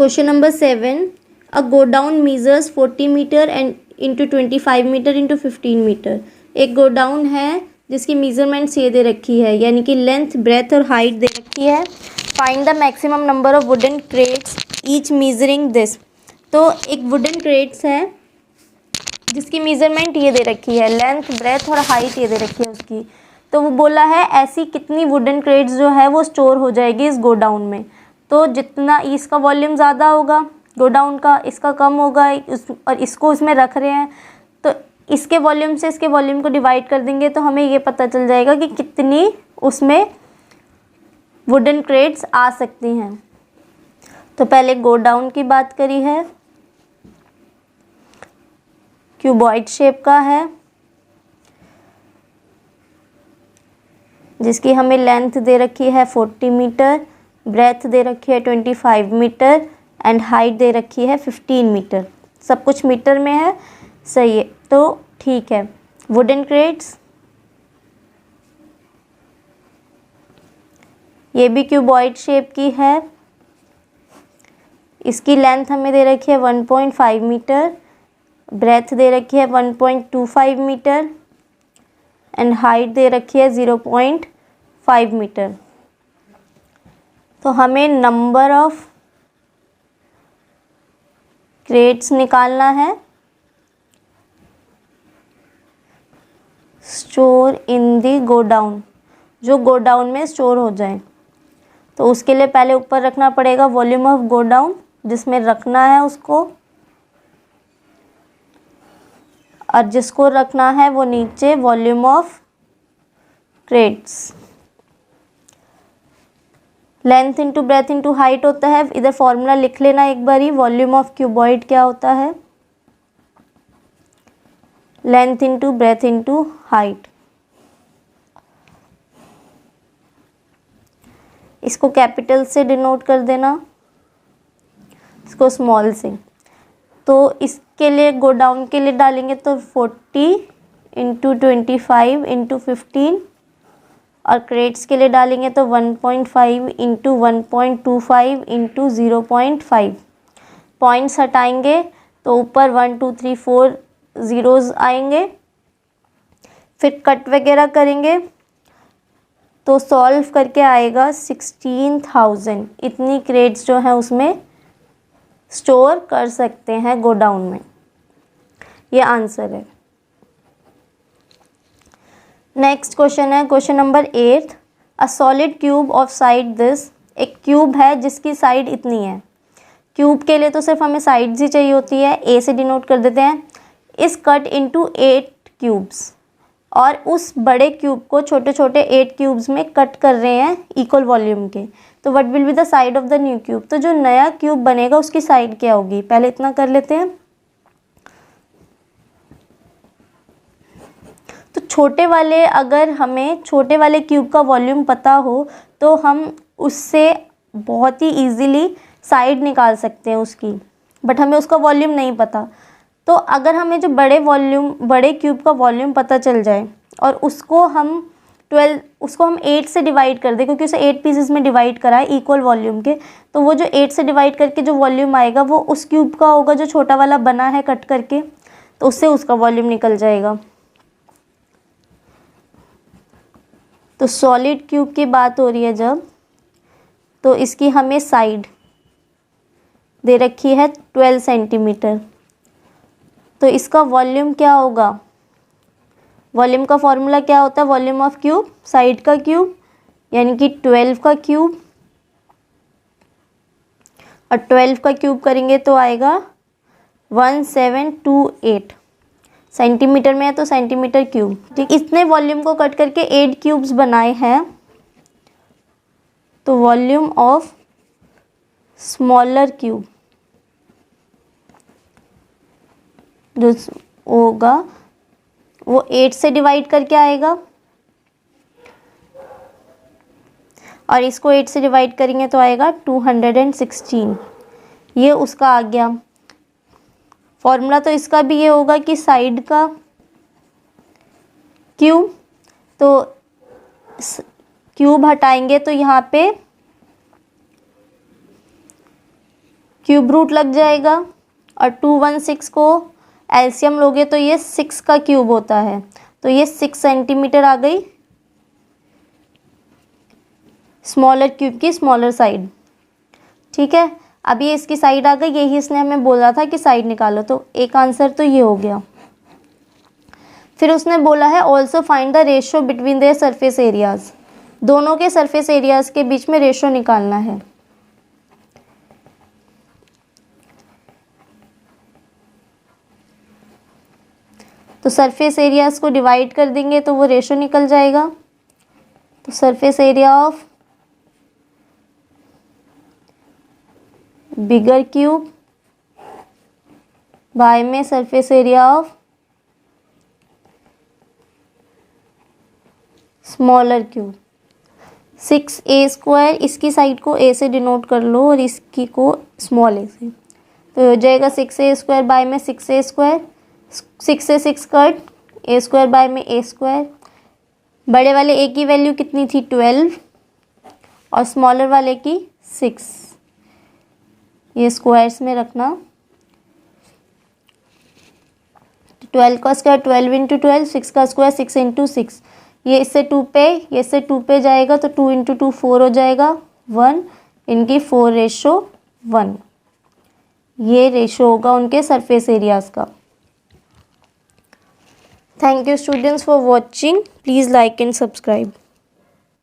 Question number 7, a godown measures 40 metre and into 25 metre into 15 metre. एक godown है जिसकी measurements ये दे रखी है, यानी कि लेंथ, ब्रेथ और हाइट दे रखी है। Find the maximum number of wooden crates each measuring this. तो एक वुडन क्रेट्स है जिसकी मीजरमेंट ये दे रखी है, लेंथ, ब्रेथ और हाइट ये दे रखी है उसकी। तो वो बोला है ऐसी कितनी वुडन क्रेट्स जो है वो स्टोर हो जाएगी इस गोडाउन में। तो जितना इसका वॉल्यूम ज़्यादा होगा गोडाउन का, इसका कम होगा, और इसको इसमें रख रहे हैं, तो इसके वॉल्यूम से इसके वॉल्यूम को डिवाइड कर देंगे तो हमें ये पता चल जाएगा कि कितनी उसमें वुडन क्रेट्स आ सकती हैं। तो पहले गोडाउन की बात करी है, क्यूबॉइड शेप का है, जिसकी हमें लेंथ दे रखी है 40 मीटर, ब्रेथ दे रखी है 25 मीटर एंड हाइट दे रखी है 15 मीटर। सब कुछ मीटर में है, सही है, तो ठीक है। वुडन क्रेट्स, ये भी क्यूबॉइड शेप की है, इसकी लेंथ हमें दे रखी है 1.5 मीटर, ब्रेथ दे रखी है 1.25 मीटर एंड हाइट दे रखी है 0.5 मीटर। तो हमें नंबर ऑफ क्रेट्स निकालना है स्टोर इन दी गोडाउन, जो गोडाउन में स्टोर हो जाए। तो उसके लिए पहले ऊपर रखना पड़ेगा वॉल्यूम ऑफ गोडाउन जिसमें रखना है उसको, और जिसको रखना है वो नीचे volume of crates. Length into breadth into height होता है, इधर फॉर्मूला लिख लेना एक बारी। वॉल्यूम ऑफ क्यूबॉइड क्या होता है, length into breadth into height. इसको कैपिटल से डिनोट कर देना, इसको स्मॉल से। तो इसके लिए गोडाउन के लिए डालेंगे तो 40 इंटू 25 इंटू 15, और क्रेट्स के लिए डालेंगे तो 1.5 इंटू 1.25 इंटू 0.5। पॉइंट्स हटाएंगे तो ऊपर 1 2 3 4 ज़ीरोज़ आएंगे। फिर कट वगैरह करेंगे तो सॉल्व करके आएगा 16,000। इतनी क्रेट्स जो है उसमें स्टोर कर सकते हैं गोडाउन में। ये आंसर है। नेक्स्ट क्वेश्चन है question number 8, a solid cube of side this. एक क्यूब है जिसकी साइड इतनी है। क्यूब के लिए तो सिर्फ हमें साइड्स ही चाहिए होती है, ए से डिनोट कर देते हैं। इस कट इनटू 8 क्यूब्स, और उस बड़े क्यूब को छोटे छोटे 8 क्यूब्स में कट कर रहे हैं इक्वल वॉल्यूम के। तो what will be the side of the new cube. तो जो नया क्यूब बनेगा उसकी साइड क्या होगी, पहले इतना कर लेते हैं। तो छोटे वाले, अगर हमें छोटे वाले क्यूब का वॉल्यूम पता हो तो हम उससे बहुत ही इजीली साइड निकाल सकते हैं उसकी, बट हमें उसका वॉल्यूम नहीं पता। तो अगर हमें जो बड़े क्यूब का वॉल्यूम पता चल जाए और उसको हम 8 से डिवाइड कर दें, क्योंकि उसे 8 पीसेस में डिवाइड करा है इक्वल वॉल्यूम के, तो वो जो 8 से डिवाइड करके जो वॉल्यूम आएगा वो उस क्यूब का होगा जो छोटा वाला बना है कट करके, तो उससे उसका वॉल्यूम निकल जाएगा। तो सॉलिड क्यूब की बात हो रही है जब, तो इसकी हमें साइड दे रखी है 12 सेंटीमीटर। तो इसका वॉल्यूम क्या होगा, वॉल्यूम का फॉर्मूला क्या होता है, वॉल्यूम ऑफ क्यूब साइड का क्यूब, यानी कि 12 का क्यूब, और 12 का क्यूब करेंगे तो आएगा 1728 सेंटीमीटर में है, तो सेंटीमीटर क्यूब। ठीक, इतने वॉल्यूम को कट करके 8 क्यूब्स बनाए हैं, तो वॉल्यूम ऑफ स्मॉलर क्यूब जो होगा वो 8 से डिवाइड करके आएगा, और इसको 8 से डिवाइड करेंगे तो आएगा 216। ये उसका आ गया फॉर्मूला। तो इसका भी ये होगा कि साइड का क्यूब, तो क्यूब हटाएंगे तो यहाँ पे क्यूब रूट लग जाएगा और 216 को एलसीएम लोगे तो ये 6 का क्यूब होता है, तो ये 6 सेंटीमीटर आ गई स्मॉलर क्यूब की स्मॉलर साइड। ठीक है, अब ये इसकी साइड आ गई, यही इसने हमें बोला था कि साइड निकालो, तो एक आंसर तो ये हो गया। फिर उसने बोला है also find the ratio between their surface areas, दोनों के सरफेस एरियाज के बीच में रेशियो निकालना है। तो सरफेस एरियाज को डिवाइड कर देंगे तो वो रेशियो निकल जाएगा। तो surface area of bigger cube by में surface area of smaller cube. 6a², इसकी साइड को a से डिनोट कर लो और इसकी को स्मॉल a से, तो हो जाएगा 6a² बाय में 6a², 6 से 6 कट, a² बाय में a²। बड़े वाले a की वैल्यू कितनी थी 12 और स्मॉलर वाले की 6, ये स्क्वायर्स में रखना। 12 का स्क्वायर 12 इंटू 12, 6 का स्क्वायर 6 इंटू 6, ये इससे 2 पे, ये इससे 2 पे जाएगा तो 2 इंटू 2 4 हो जाएगा 1, इनकी 4:1, ये रेशो होगा उनके सरफेस एरियाज का। Thank you students for watching, please like and subscribe.